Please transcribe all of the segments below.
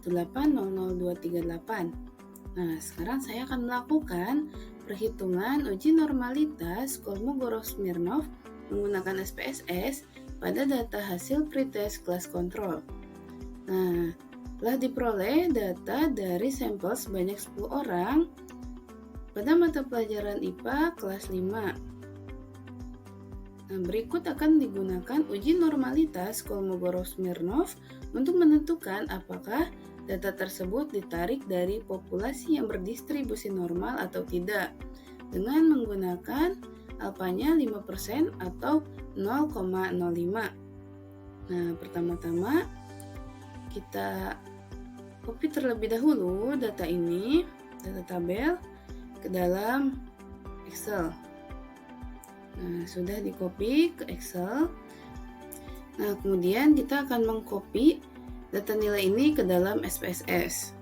1800238. Nah, sekarang saya akan melakukan perhitungan uji normalitas Kolmogorov-Smirnov menggunakan SPSS pada data hasil pretest kelas kontrol. Nah, telah diperoleh data dari sampel sebanyak 10 orang pada mata pelajaran IPA kelas 5. Nah, berikut akan digunakan uji normalitas Kolmogorov-Smirnov untuk menentukan apakah data tersebut ditarik dari populasi yang berdistribusi normal atau tidak dengan menggunakan alfanya 5% atau 0,05. Nah, pertama-tama kita copy terlebih dahulu data ini, data tabel, ke dalam Excel. Nah, sudah di-copy ke Excel. Nah, kemudian kita akan mengcopy data nilai ini ke dalam SPSS.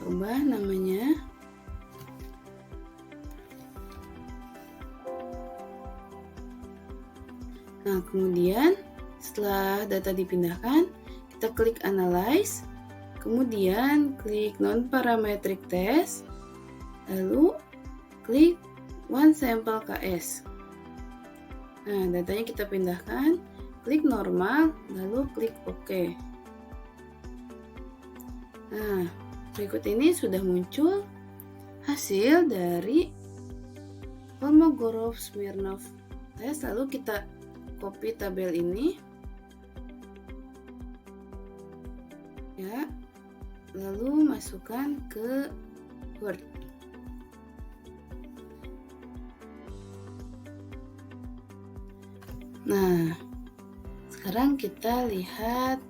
Ubah namanya. Nah, kemudian setelah data dipindahkan, kita klik Analyze, kemudian klik Non-Parametric Test, lalu klik One Sample KS. Nah, datanya kita pindahkan, klik Normal, lalu klik OK. Nah, berikut ini sudah muncul hasil dari Kolmogorov-Smirnov test, lalu kita copy tabel ini ya, lalu masukkan ke Word. Nah, sekarang kita lihat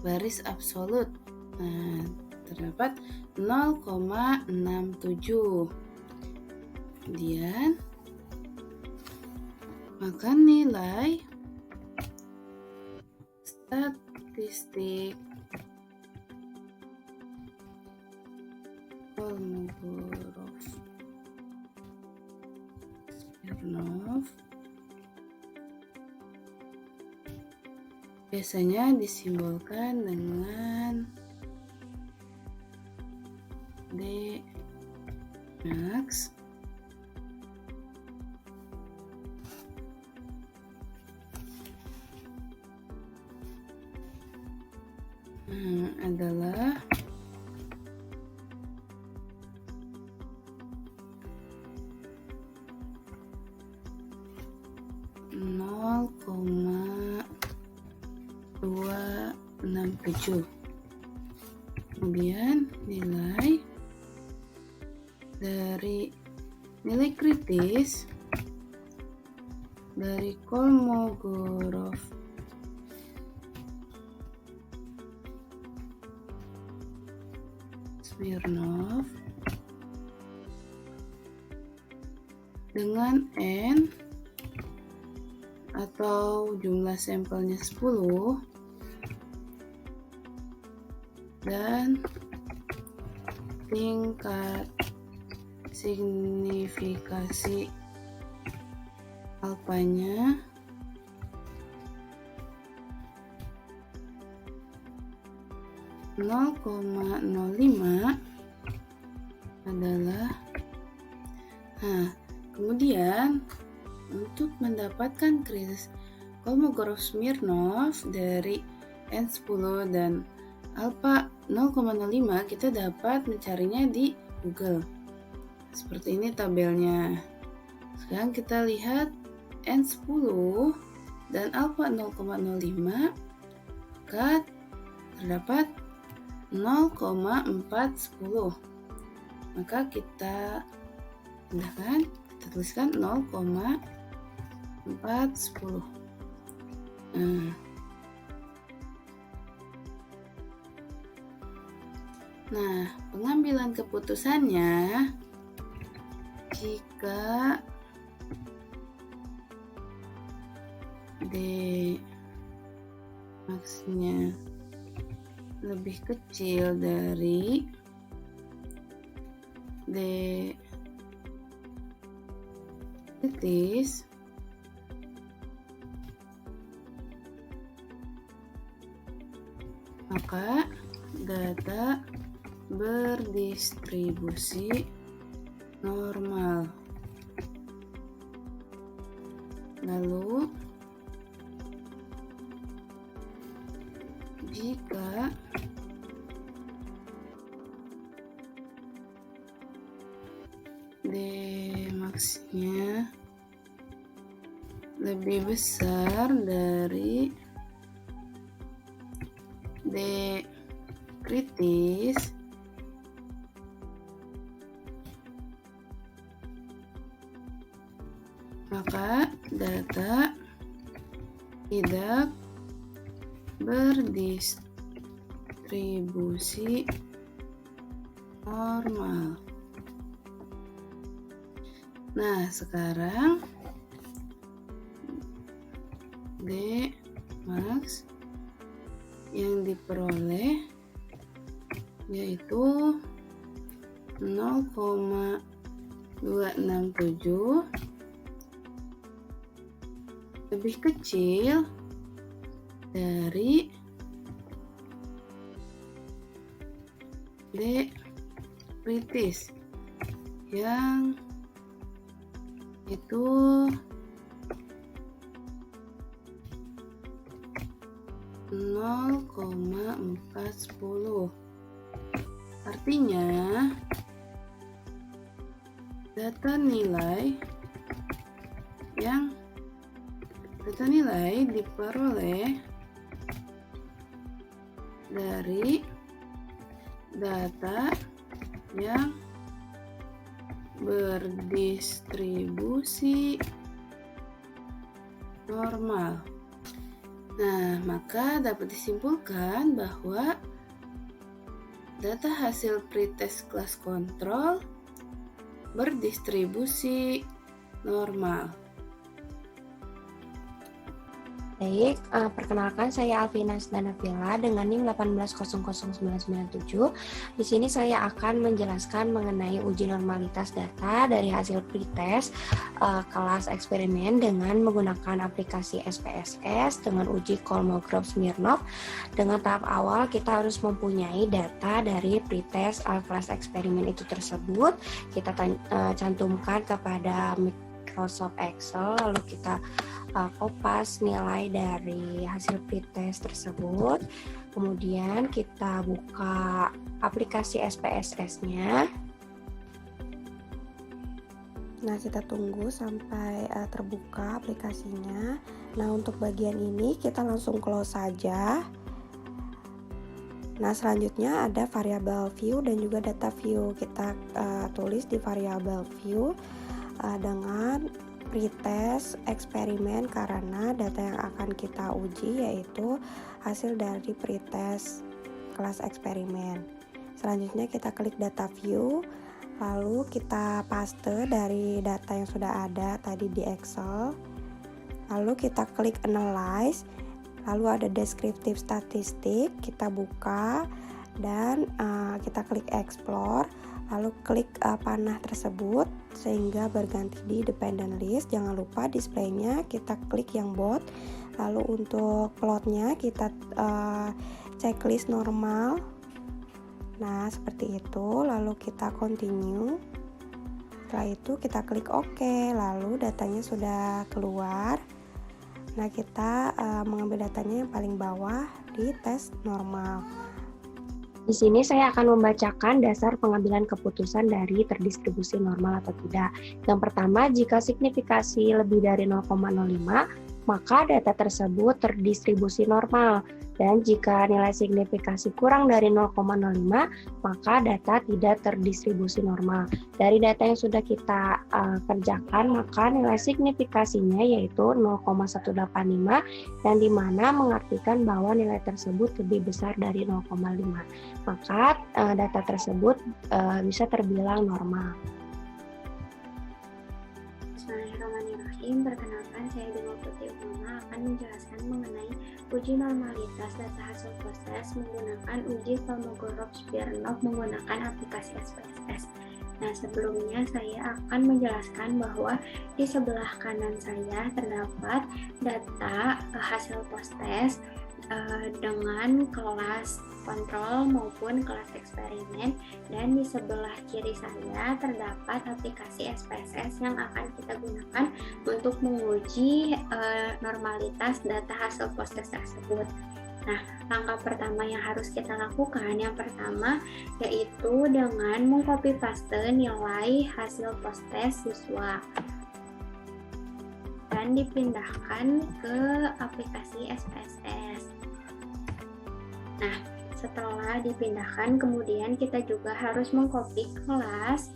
baris absolut. Nah, terdapat 0,67. Kemudian maka nilai statistik Kolmogorov-Smirnov biasanya disimbolkan dengan D max adalah nol koma 267. Kemudian nilai dari nilai kritis dari Kolmogorov Smirnov dengan N atau jumlah sampelnya 10 dan tingkat signifikasi alfanya nol koma 05 adalah. Nah, kemudian untuk mendapatkan kritis Kolmogorov-Smirnov dari N10 dan alfa 0,05 kita dapat mencarinya di Google. Seperti ini tabelnya. Sekarang kita lihat N10 dan alfa 0,05, maka terdapat 0,410. Maka kita pindahkan, kita tuliskan 0,410. Nah, pengambilan keputusannya jika D maksnya lebih kecil dari D kritis, maka data berdistribusi normal. Lalu jika D max-nya lebih besar dari D kritis, maka data tidak berdistribusi normal. Nah, sekarang D max yang diperoleh yaitu 0,267 lebih kecil dari D kritis yang itu 0,410. Artinya data nilai diperoleh dari data yang berdistribusi normal. Nah, maka dapat disimpulkan bahwa data hasil pretest kelas kontrol berdistribusi normal. Baik, perkenalkan saya Alvina Danavila dengan NIM 1800997. Di sini saya akan menjelaskan mengenai uji normalitas data dari hasil pretest kelas eksperimen dengan menggunakan aplikasi SPSS dengan uji Kolmogorov-Smirnov. Dengan tahap awal kita harus mempunyai data dari pretest kelas eksperimen itu tersebut. Kita cantumkan kepada Microsoft Excel, lalu kita kopas nilai dari hasil pretest tersebut. Kemudian kita buka aplikasi SPSS-nya. Nah, kita tunggu sampai terbuka aplikasinya. Nah, untuk bagian ini kita langsung close saja. Nah, selanjutnya ada variable view dan juga data view. Kita tulis di variable view dengan pretest eksperimen karena data yang akan kita uji yaitu hasil dari pretest kelas eksperimen. Selanjutnya kita klik data view, lalu kita paste dari data yang sudah ada tadi di Excel, lalu kita klik analyze, lalu ada descriptive statistik, kita buka dan kita klik explore, lalu klik panah tersebut sehingga berganti di dependent list. Jangan lupa displaynya kita klik yang bold. Lalu untuk plotnya kita checklist normal. Nah, seperti itu. Lalu kita continue. Setelah itu kita klik OK. Lalu datanya sudah keluar. Nah, kita mengambil datanya yang paling bawah di tes normal. Di sini saya akan membacakan dasar pengambilan keputusan dari terdistribusi normal atau tidak. Yang pertama, jika signifikasi lebih dari 0,05, maka data tersebut terdistribusi normal. Dan jika nilai signifikasi kurang dari 0,05, maka data tidak terdistribusi normal. Dari data yang sudah kita kerjakan, maka nilai signifikasinya yaitu 0,185 dan di mana mengartikan bahwa nilai tersebut lebih besar dari 0,5. Maka data tersebut bisa terbilang normal. Bismillahirrahmanirrahim. Perkenalkan, saya Dewa Putri Umma akan menjelaskan mengenai uji normalitas data hasil proses menggunakan uji Kolmogorov-Smirnov menggunakan aplikasi SPSS. Nah, sebelumnya saya akan menjelaskan bahwa di sebelah kanan saya terdapat data hasil post-test dengan kelas kontrol maupun kelas eksperimen, dan di sebelah kiri saya terdapat aplikasi SPSS yang akan kita gunakan untuk menguji normalitas data hasil post-test tersebut. Nah, langkah pertama yang harus kita lakukan yang pertama yaitu dengan mengcopy paste nilai hasil post-test siswa dan dipindahkan ke aplikasi SPSS. Nah, setelah dipindahkan, kemudian kita juga harus mengcopy kelas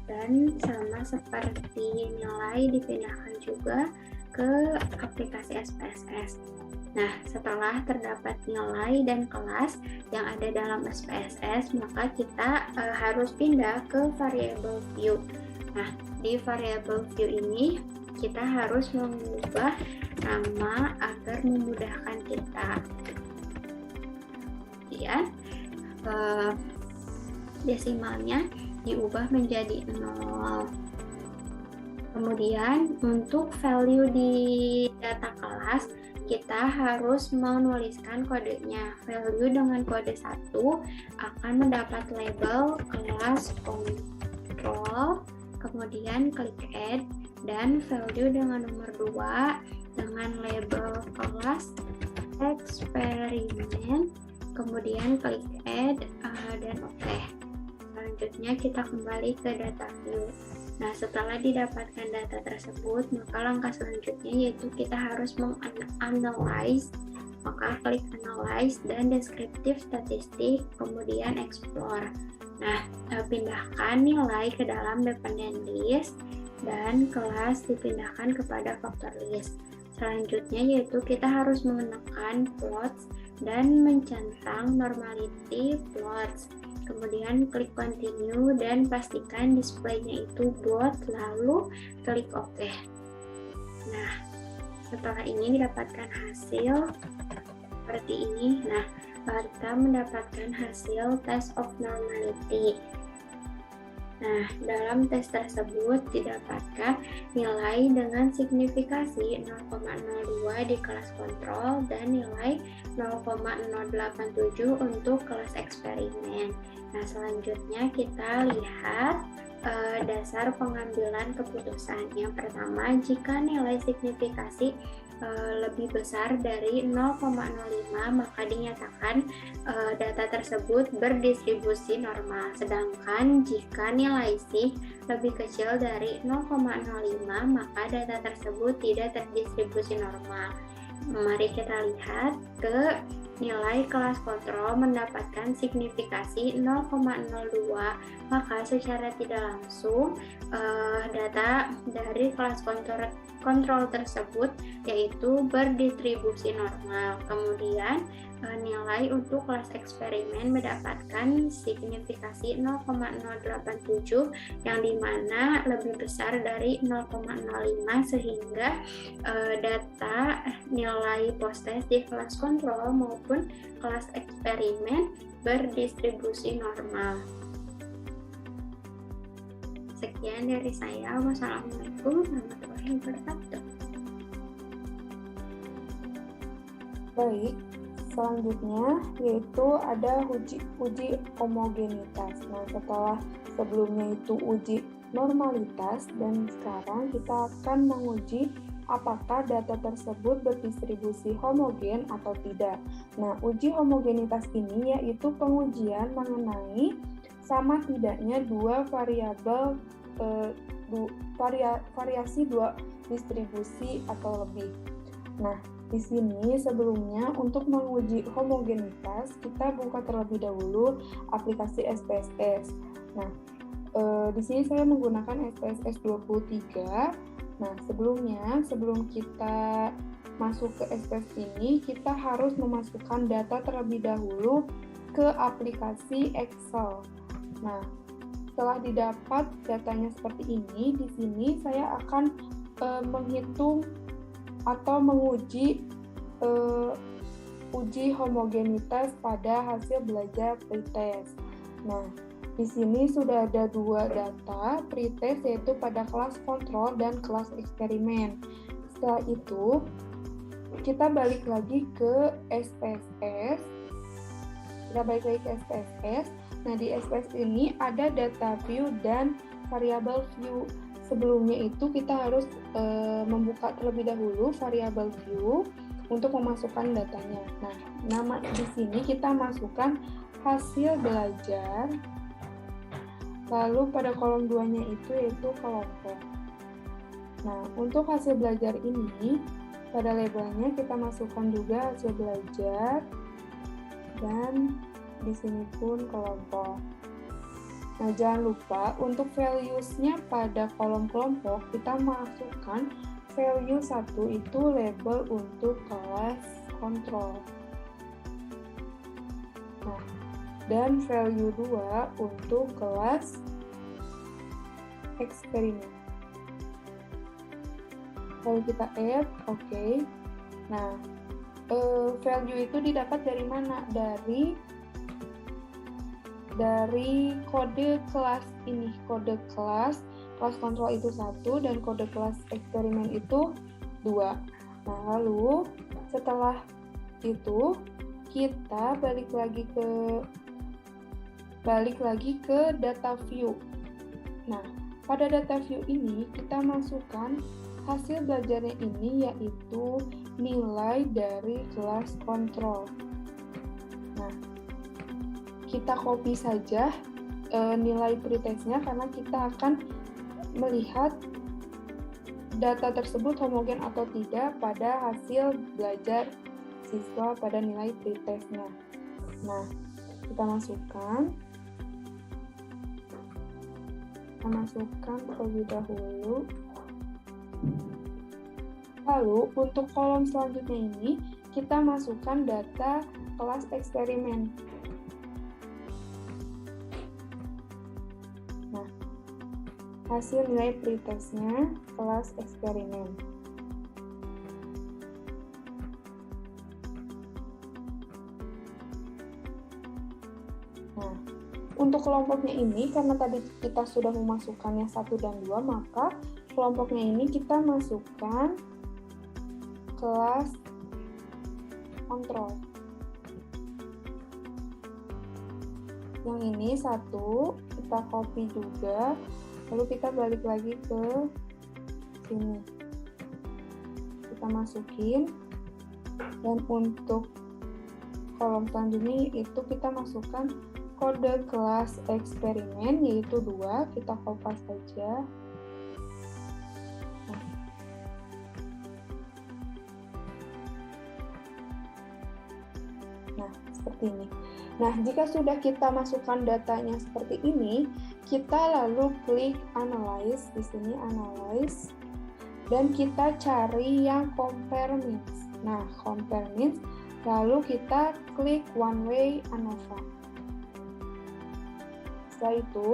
dan sama seperti nilai dipindahkan juga ke aplikasi SPSS. Nah, setelah terdapat nilai dan kelas yang ada dalam SPSS, maka kita harus pindah ke variable view. Nah, di variable view ini kita harus mengubah nama agar memudahkan kita. Kemudian desimalnya diubah menjadi 0. Kemudian untuk value di data kelas kita harus menuliskan kodenya. Value dengan kode 1 akan mendapat label kelas control, kemudian klik add, dan value dengan nomor 2 dengan label kelas eksperimen, kemudian klik add dan oke. Selanjutnya kita kembali ke data view. Nah, setelah didapatkan data tersebut, maka langkah selanjutnya yaitu kita harus menganalyze. Maka klik analyze dan descriptive statistik, kemudian explore. Nah, pindahkan nilai ke dalam dependent list dan kelas dipindahkan kepada factor list. Selanjutnya yaitu kita harus menekan plots dan mencentang normality plots. Kemudian klik continue dan pastikan displaynya itu bold, lalu klik OK. Nah, setelah ini didapatkan hasil seperti ini. Nah, kita mendapatkan hasil test of normality. Nah, dalam tes tersebut didapatkan nilai dengan signifikasi 0,02 di kelas kontrol dan nilai 0,087 untuk kelas eksperimen. Nah, selanjutnya kita lihat dasar pengambilan keputusan. Yang pertama, jika nilai signifikasi lebih besar dari 0,05 maka dinyatakan data tersebut berdistribusi normal. Sedangkan jika nilai sign lebih kecil dari 0,05 maka data tersebut tidak terdistribusi normal. Mari kita lihat ke nilai kelas kontrol mendapatkan signifikasi 0,02, maka secara tidak langsung data dari kelas kontrol tersebut yaitu berdistribusi normal. Kemudian nilai untuk kelas eksperimen mendapatkan signifikasi 0,087 yang dimana lebih besar dari 0,05 sehingga data nilai post-test di kelas kontrol maupun kelas eksperimen berdistribusi normal. Sekian dari saya. Wassalamualaikum warahmatullahi wabarakatuh. Baik, selanjutnya yaitu ada uji homogenitas. Nah, setelah sebelumnya itu uji normalitas dan sekarang kita akan menguji apakah data tersebut berdistribusi homogen atau tidak. Nah, uji homogenitas ini yaitu pengujian mengenai sama tidaknya dua variabel variasi dua distribusi atau lebih. Nah, di sini sebelumnya untuk menguji homogenitas kita buka terlebih dahulu aplikasi SPSS. Nah, di sini saya menggunakan SPSS 23. Nah, sebelum kita masuk ke SPSS ini, kita harus memasukkan data terlebih dahulu ke aplikasi Excel. Nah, setelah didapat datanya seperti ini, di sini saya akan menghitung atau menguji uji homogenitas pada hasil belajar pretest. Nah, di sini sudah ada 2 data pretest, yaitu pada kelas kontrol dan kelas eksperimen. Setelah itu, kita balik lagi ke SPSS. Nah, di SPSS ini ada data view dan variable view. Sebelumnya itu kita harus membuka terlebih dahulu variable view untuk memasukkan datanya. Nah, nama di sini kita masukkan hasil belajar. Lalu pada kolom 2-nya itu yaitu kelompok. Nah, untuk hasil belajar ini, pada labelnya kita masukkan juga hasil belajar dan di sini pun kelompok. Nah, jangan lupa untuk values-nya pada kolom kelompok kita masukkan value 1 itu label untuk kelas kontrol. Nah, dan value 2 untuk kelas eksperimen. Lalu kita add, oke. Nah, value itu didapat dari mana? Dari kode kelas ini, kode kelas kontrol itu 1 dan kode kelas eksperimen itu 2. Nah, lalu setelah itu kita balik lagi ke data view. Nah, pada data view ini kita masukkan hasil belajarnya ini yaitu nilai dari kelas kontrol. Nah, kita copy saja nilai pretestnya karena kita akan melihat data tersebut homogen atau tidak pada hasil belajar siswa pada nilai pretestnya. Nah, kita masukkan terlebih dahulu. Lalu untuk kolom selanjutnya ini kita masukkan data kelas eksperimen. Nah, hasil nilai pretestnya kelas eksperimen. Nah, untuk kelompoknya ini, karena tadi kita sudah memasukkannya 1 dan 2, maka kelompoknya ini kita masukkan kelas kontrol. Yang ini 1, kita copy juga, lalu kita balik lagi ke sini. Kita masukin, dan untuk kolom selanjutnya itu kita masukkan kode kelas eksperimen, yaitu 2, kita copy saja. Nah, seperti ini. Nah, jika sudah kita masukkan datanya seperti ini, kita lalu klik analyze, di sini analyze, dan kita cari yang compare means. Nah, compare means, lalu kita klik one way ANOVA. Setelah itu,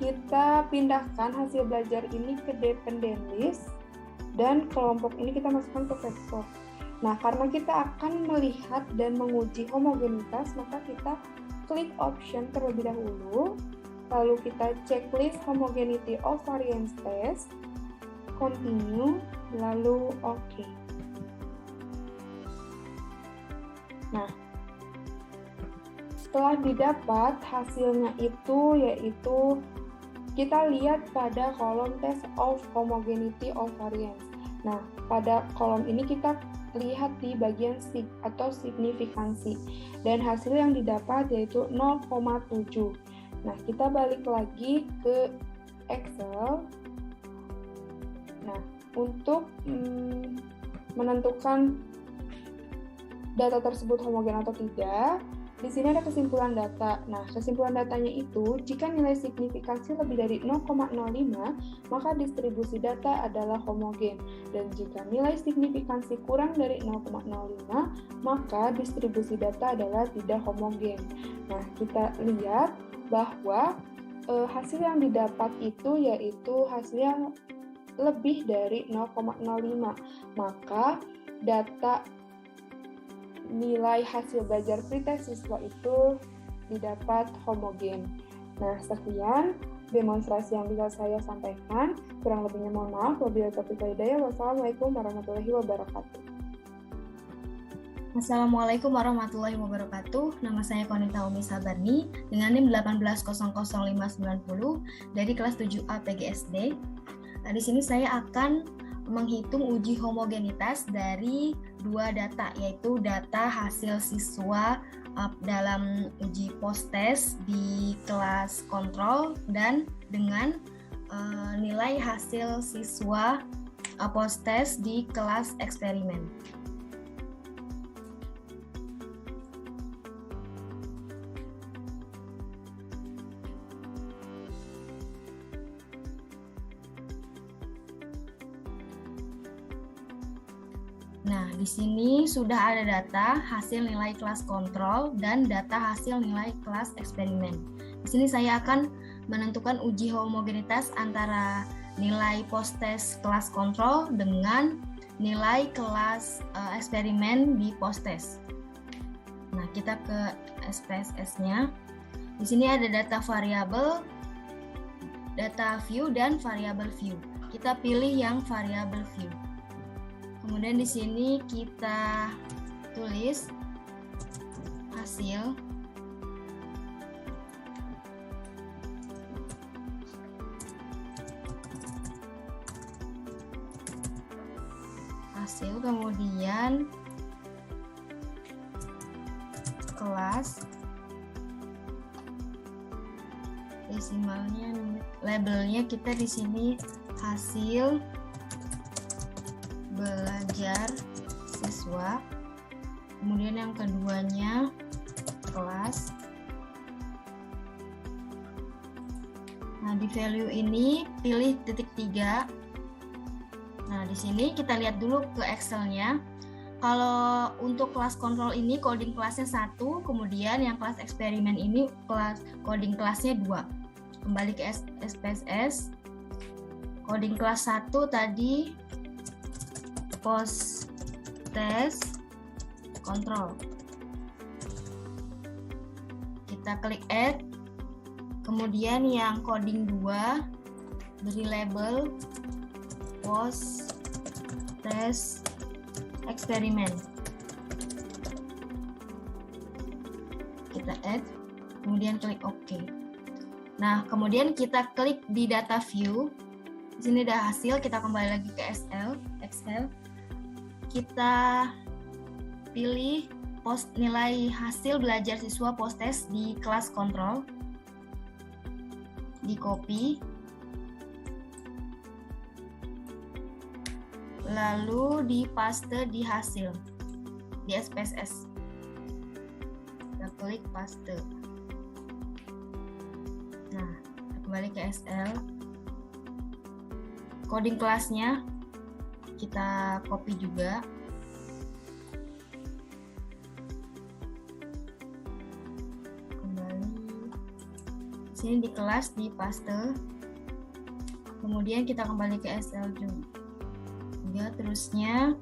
kita pindahkan hasil belajar ini ke dependent list, dan kelompok ini kita masukkan ke vektor. Nah, karena kita akan melihat dan menguji homogenitas, maka kita klik option terlebih dahulu, lalu kita checklist homogeneity of variance test, continue, lalu OK. Nah, setelah didapat hasilnya itu yaitu kita lihat pada kolom test of homogeneity of variance. Nah, pada kolom ini kita lihat di bagian sig atau signifikansi, dan hasil yang didapat yaitu 0,7. Nah, kita balik lagi ke Excel. Nah, untuk menentukan data tersebut homogen atau tidak, di sini ada kesimpulan data. Nah, kesimpulan datanya itu, jika nilai signifikansi lebih dari 0,05, maka distribusi data adalah homogen. Dan jika nilai signifikansi kurang dari 0,05, maka distribusi data adalah tidak homogen. Nah, kita lihat bahwa hasil yang didapat itu yaitu hasil yang lebih dari 0,05. Maka data nilai hasil belajar pretest siswa itu didapat homogen. Nah, sekian demonstrasi yang bisa saya sampaikan. Kurang lebihnya mohon maaf. Wabillahi taufiq wal hidayah. Wassalamualaikum warahmatullahi wabarakatuh. Assalamualaikum warahmatullahi wabarakatuh. Nama saya Konita Umi Sabarni dengan NIM 1800590 dari kelas 7A PGSD. Nah, di sini saya akan menghitung uji homogenitas dari dua data, yaitu data hasil siswa dalam uji post-test di kelas kontrol dan dengan nilai hasil siswa post-test di kelas eksperimen. Nah, di sini sudah ada data hasil nilai kelas kontrol dan data hasil nilai kelas eksperimen. Di sini saya akan menentukan uji homogenitas antara nilai post-test kelas kontrol dengan nilai kelas eksperimen di post-test. Nah, kita ke SPSS-nya. Di sini ada data variabel, data view, dan variabel view. Kita pilih yang variabel view. Kemudian di sini kita tulis hasil kemudian kelas, desimalnya, labelnya kita di sini hasil belajar siswa, kemudian yang keduanya kelas. Nah, di value ini pilih titik 3. Nah, di sini kita lihat dulu ke Excel-nya. Kalau untuk kelas kontrol ini coding kelasnya 1, kemudian yang kelas eksperimen ini coding kelasnya 2. Kembali ke SPSS. Coding kelas 1 tadi post test control. Kita klik add. Kemudian yang coding 2 beri label post test eksperimen. Kita add, kemudian klik OK. Nah, kemudian kita klik di data view. Di sini ada hasil, kita kembali lagi ke Excel. Kita pilih nilai hasil belajar siswa post-test di kelas kontrol. Di copy. Lalu di paste di hasil. Di SPSS. Kita klik paste. Nah, kembali ke SL. Coding kelasnya kita copy juga. Kembali sini di kelas di paste. Kemudian kita kembali ke SL juga. Terusnya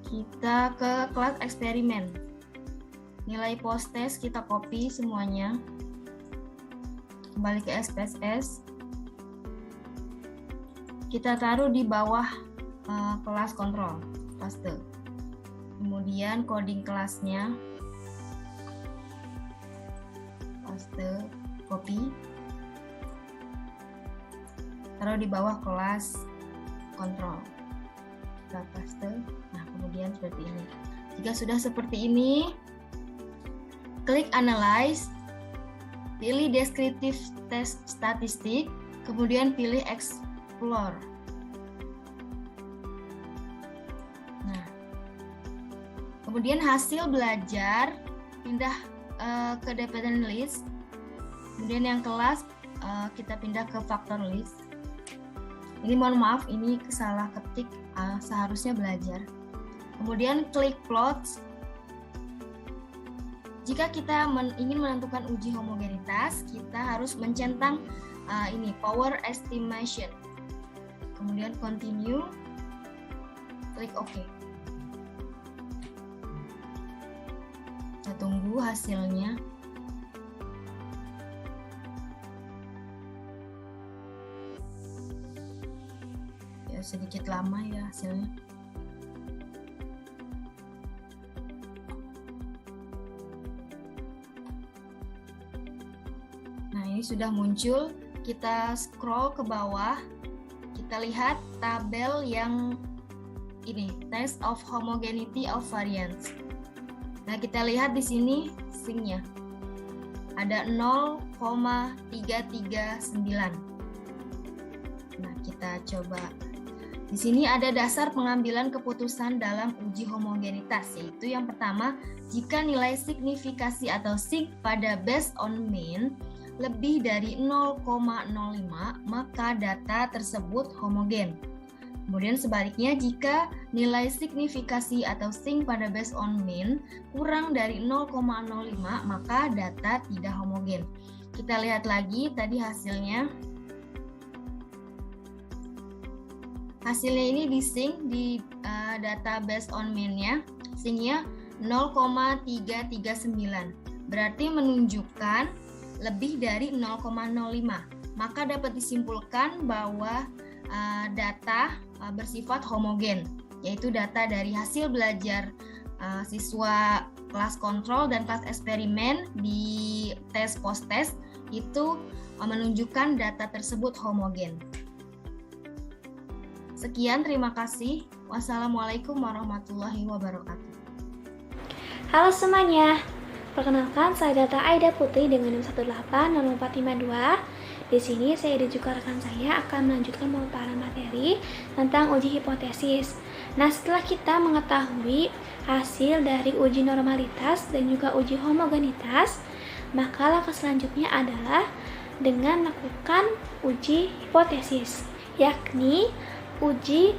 kita ke kelas eksperimen. Nilai post test kita copy semuanya. Kembali ke SPSS. Kita taruh di bawah kelas kontrol, paste. Kemudian coding kelasnya, paste, copy, taruh di bawah kelas kontrol, kita paste. Nah, kemudian seperti ini. Jika sudah seperti ini, klik analyze, pilih descriptive test statistik, kemudian pilih explore. Kemudian hasil belajar pindah ke dependent list. Kemudian yang kelas kita pindah ke factor list. Ini mohon maaf, ini salah ketik, seharusnya belajar. Kemudian klik plots. Jika kita ingin menentukan uji homogenitas, kita harus mencentang ini power estimation. Kemudian continue, klik OK. Kita tunggu hasilnya. Ya, sedikit lama ya hasilnya. Nah, ini sudah muncul. Kita scroll ke bawah. Kita lihat tabel yang ini, test of homogeneity of variance. Nah, kita lihat di sini SINK-nya. Ada 0,339. Nah, kita coba. Di sini ada dasar pengambilan keputusan dalam uji homogenitas, yaitu yang pertama, jika nilai signifikasi atau SINK pada based on mean lebih dari 0,05, maka data tersebut homogen. Kemudian sebaliknya, jika nilai signifikasi atau SINK pada based on mean kurang dari 0,05, maka data tidak homogen. Kita lihat lagi tadi hasilnya. Hasilnya ini di SINK di data based on mean-nya, SINK-nya 0,339. Berarti menunjukkan lebih dari 0,05. Maka dapat disimpulkan bahwa data bersifat homogen, yaitu data dari hasil belajar siswa kelas kontrol dan kelas eksperimen di tes post-tes itu menunjukkan data tersebut homogen. Sekian, terima kasih. Wassalamualaikum warahmatullahi wabarakatuh. Halo semuanya, perkenalkan saya Data Aida Putri dengan nomor 1800452. Di sini saya dan juga rekan saya akan melanjutkan pemaparan materi tentang uji hipotesis. Nah, setelah kita mengetahui hasil dari uji normalitas dan juga uji homogenitas, maka langkah selanjutnya adalah dengan melakukan uji hipotesis, yakni uji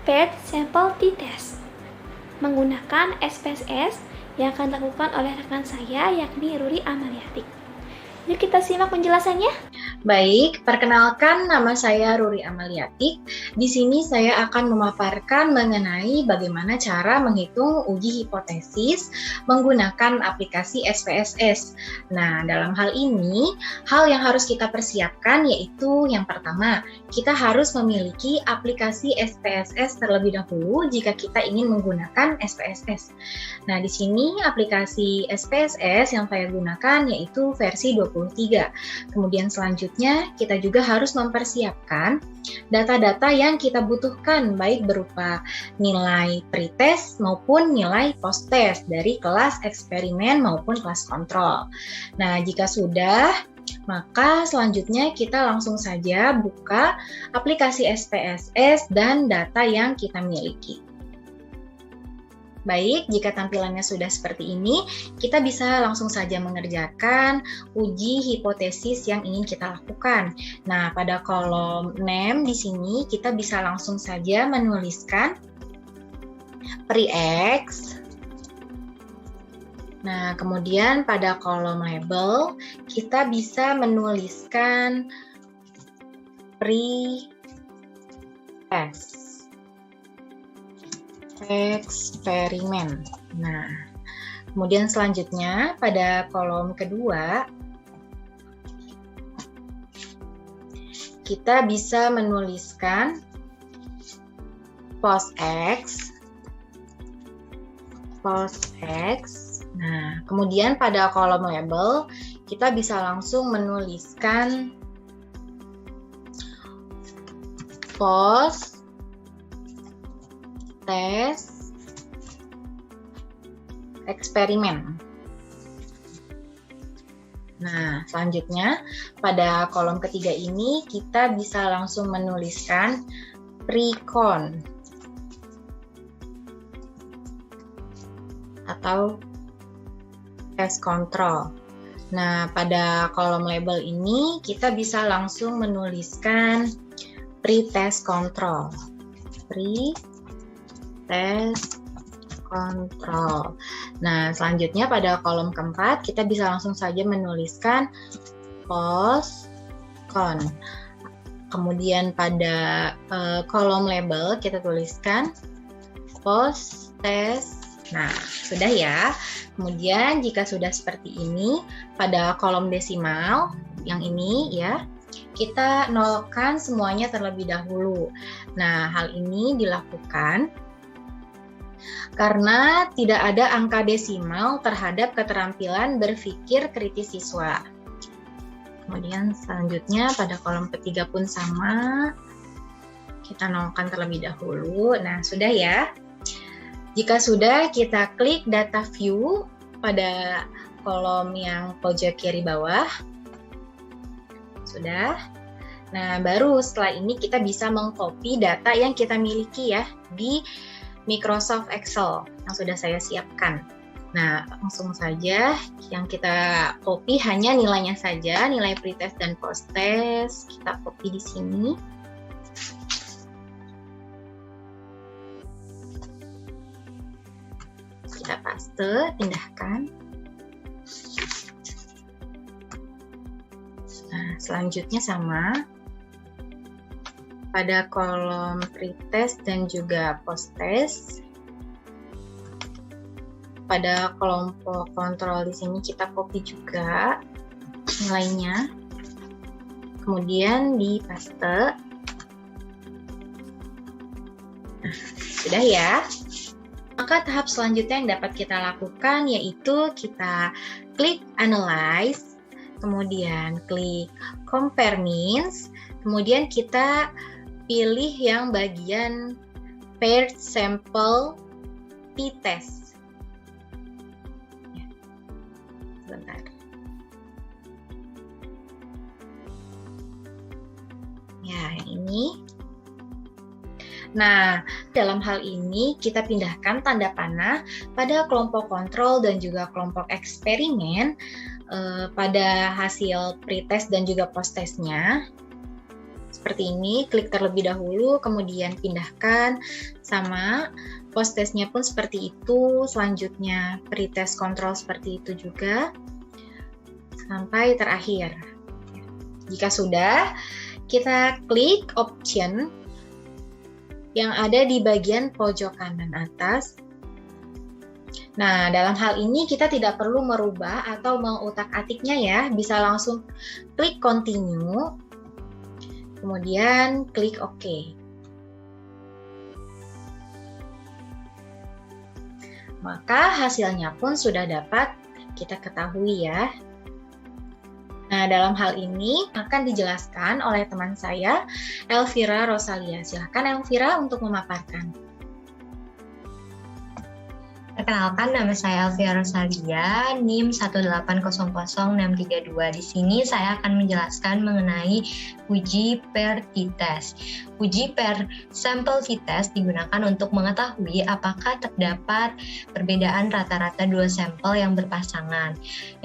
paired sample t-test menggunakan SPSS yang akan dilakukan oleh rekan saya, yakni Ruri Amaliatik. Yuk kita simak penjelasannya. Baik, perkenalkan nama saya Ruri Amaliatik. Di sini saya akan memaparkan mengenai bagaimana cara menghitung uji hipotesis menggunakan aplikasi SPSS. Nah, dalam hal ini, hal yang harus kita persiapkan yaitu yang pertama, kita harus memiliki aplikasi SPSS terlebih dahulu jika kita ingin menggunakan SPSS. Nah, di sini aplikasi SPSS yang saya gunakan yaitu versi 23. Kemudian selanjutnya kita juga harus mempersiapkan data-data yang kita butuhkan, baik berupa nilai pretest maupun nilai post-test dari kelas eksperimen maupun kelas kontrol. Nah, jika sudah, maka selanjutnya kita langsung saja buka aplikasi SPSS dan data yang kita miliki. Baik, jika tampilannya sudah seperti ini, kita bisa langsung saja mengerjakan uji hipotesis yang ingin kita lakukan. Nah, pada kolom name di sini kita bisa langsung saja menuliskan pre-X. Nah, kemudian pada kolom label kita bisa menuliskan pre-test. Eksperimen. Nah, kemudian selanjutnya pada kolom kedua kita bisa menuliskan post-X. Nah, kemudian pada kolom label kita bisa langsung menuliskan post tes eksperimen. Nah, selanjutnya pada kolom ketiga ini kita bisa langsung menuliskan pre-con atau test control. Nah, pada kolom label ini kita bisa langsung menuliskan pre-test control. Test control. Nah, selanjutnya pada kolom keempat kita bisa langsung saja menuliskan post-con. Kemudian pada kolom label kita tuliskan post-test Nah, sudah ya. Kemudian jika sudah seperti ini, pada kolom desimal yang ini ya, kita nolkan semuanya terlebih dahulu. Nah, hal ini dilakukan karena tidak ada angka desimal terhadap keterampilan berpikir kritis siswa. Kemudian selanjutnya pada kolom ketiga pun sama, kita nolkan terlebih dahulu. Nah, sudah ya. Jika sudah, kita klik data view pada kolom yang pojok kiri bawah. Sudah. Nah, baru setelah ini kita bisa mengcopy data yang kita miliki ya di Microsoft Excel yang sudah saya siapkan. Nah, langsung saja yang kita copy hanya nilainya saja, nilai pretest dan posttest. Kita copy di sini. Kita paste, pindahkan. Nah, selanjutnya sama. Pada kolom pretest dan juga posttest. Pada kelompok kontrol di sini kita copy juga nilainya. Kemudian di paste. Nah, sudah ya. Maka tahap selanjutnya yang dapat kita lakukan yaitu kita klik Analyze, kemudian klik Compare Means, kemudian kita pilih yang bagian Paired Sample T-Test. Ya. Sebentar. Ya, yang ini. Nah, dalam hal ini kita pindahkan tanda panah pada kelompok kontrol dan juga kelompok eksperimen pada hasil pretest dan juga posttestnya. Seperti ini, klik terlebih dahulu, kemudian pindahkan, sama posttestnya pun seperti itu, selanjutnya pretest kontrol seperti itu juga, sampai terakhir. Jika sudah, kita klik option yang ada di bagian pojok kanan atas. Nah, dalam hal ini kita tidak perlu merubah atau mengutak-atiknya ya, bisa langsung klik continue, kemudian klik OK. Maka hasilnya pun sudah dapat kita ketahui ya. Nah, dalam hal ini akan dijelaskan oleh teman saya, Elvira Rosalia. Silahkan Elvira untuk memaparkan. Perkenalkan, nama saya Elvira Rosalia, NIM 1800632. Di sini saya akan menjelaskan mengenai uji per t-test. Uji per sampel t-test digunakan untuk mengetahui apakah terdapat perbedaan rata-rata dua sampel yang berpasangan.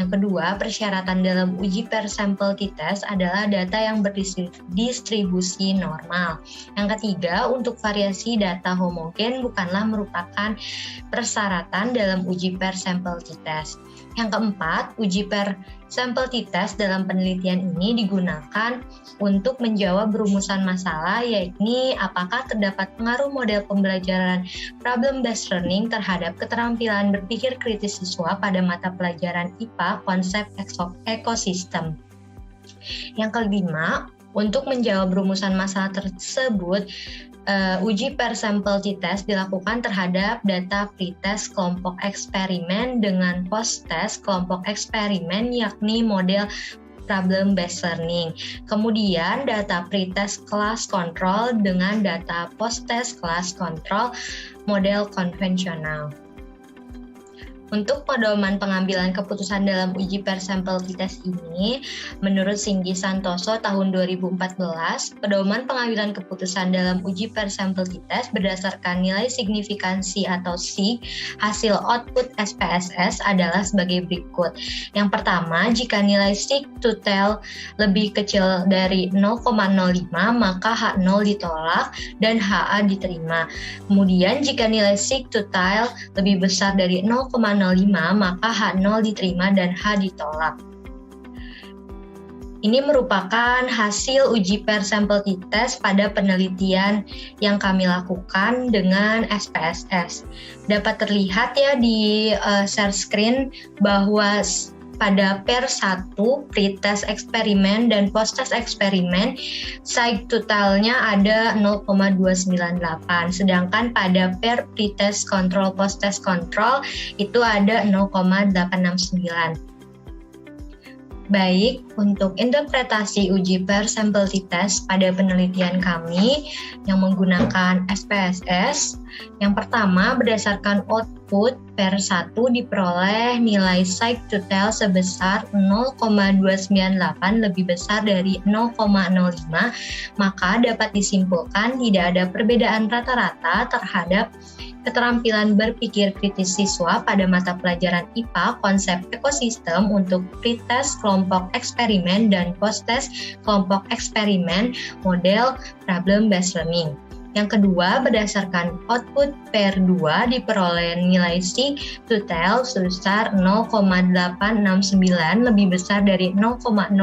Yang kedua, persyaratan dalam uji per sampel t-test adalah data yang berdistribusi normal. Yang ketiga, untuk variasi data homogen bukanlah merupakan persyaratan dalam uji per sampel t-test. Yang keempat, uji per sampel t-test dalam penelitian ini digunakan untuk menjawab rumusan masalah, yakni apakah terdapat pengaruh model pembelajaran problem-based learning terhadap keterampilan berpikir kritis siswa pada mata pelajaran IPA konsep ekosistem. Yang kelima, untuk menjawab rumusan masalah tersebut, uji per sampel t-test dilakukan terhadap data pretest kelompok eksperimen dengan post-test kelompok eksperimen, yakni model problem-based learning. Kemudian data pretest kelas kontrol dengan data post-test kelas kontrol model konvensional. Untuk pedoman pengambilan keputusan dalam uji per sampel t-test ini, menurut Singgi Santoso tahun 2014, pedoman pengambilan keputusan dalam uji per sampel t-test berdasarkan nilai signifikansi atau SIG hasil output SPSS adalah sebagai berikut. Yang pertama, jika nilai SIG to tail lebih kecil dari 0,05, maka H0 ditolak dan HA diterima. Kemudian, jika nilai SIG to tail lebih besar dari 0,05, maka H0 diterima dan H ditolak. Ini merupakan hasil uji pair sampel t-test pada penelitian yang kami lakukan dengan SPSS. Dapat terlihat ya di share screen bahwa pada pair 1, pre-test eksperimen dan post-test eksperimen, SAIC totalnya ada 0,298. Sedangkan pada pair pre-test control, post-test control itu ada 0,869. Baik, untuk interpretasi uji pair sampel t-test pada penelitian kami yang menggunakan SPSS, yang pertama berdasarkan output pair 1 diperoleh nilai SAIC total sebesar 0,298 lebih besar dari 0,05, maka dapat disimpulkan tidak ada perbedaan rata-rata terhadap keterampilan berpikir kritis siswa pada mata pelajaran IPA konsep ekosistem untuk pre-test kelompok eksperimen dan post-test kelompok eksperimen model problem-based learning. Yang kedua, berdasarkan output pair 2 diperoleh nilai SAIC total sebesar 0,869 lebih besar dari 0,05,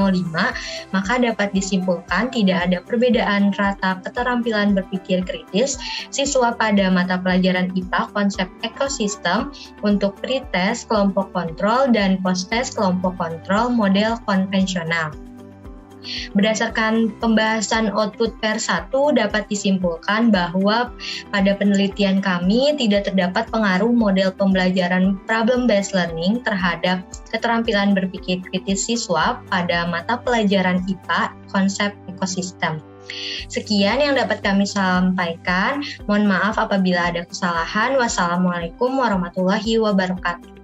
maka dapat disimpulkan tidak ada perbedaan rata keterampilan berpikir kritis siswa pada mata pelajaran IPA konsep ekosistem untuk pre-test kelompok kontrol dan post-test kelompok kontrol model konvensional. Berdasarkan pembahasan output pair 1 dapat disimpulkan bahwa pada penelitian kami tidak terdapat pengaruh model pembelajaran problem-based learning terhadap keterampilan berpikir kritis siswa pada mata pelajaran IPA konsep ekosistem. Sekian yang dapat kami sampaikan. Mohon maaf apabila ada kesalahan. Wassalamualaikum warahmatullahi wabarakatuh.